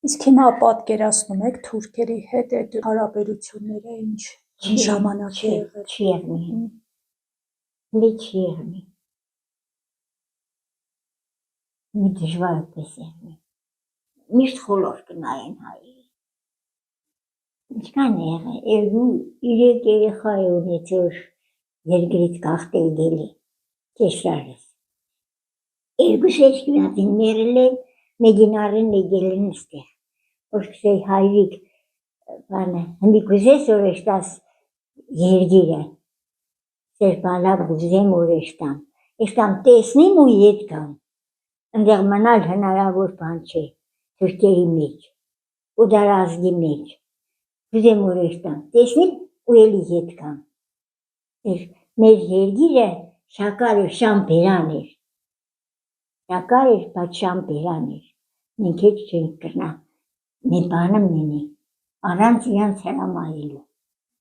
Իսկ հիմա պատկերացնում եք թուրքերի հետ այդ հարաբերությունները ինչ ժամանակ է եղել։ Չի եղնի, մի չի եղնի, մի դժվարապես եղնի, միշտ խոլոր կնայեն հայերի։ Ինչքան է եղել, 3 երեխա է ունեց, որ երկրից կախտել գելի, կեսրարս։ 2 շեշկյունատին մերել են, մեկին առեն եկել են ստեղ, որ կսեի հայրիկ, հնդի կուզես որ էշտաս երգիրը, սեր բալա կուզեմ որ էշտամ տեսնիմ ու ետ կամ, ընդեղ մնալ հնարավոր բան չէ, թուրքերի մեջ, ու դարազգի մեջ, կուզեմ որ էշտամ տեսնիմ ու էլի ետ կամ, մեր երգիրը շակար էր շամբերան էր, շակար էր, բայց շամբերան էր, մենք հետ չենք կրնա, մի բանը մենի, առանց իրանց հրամայելու։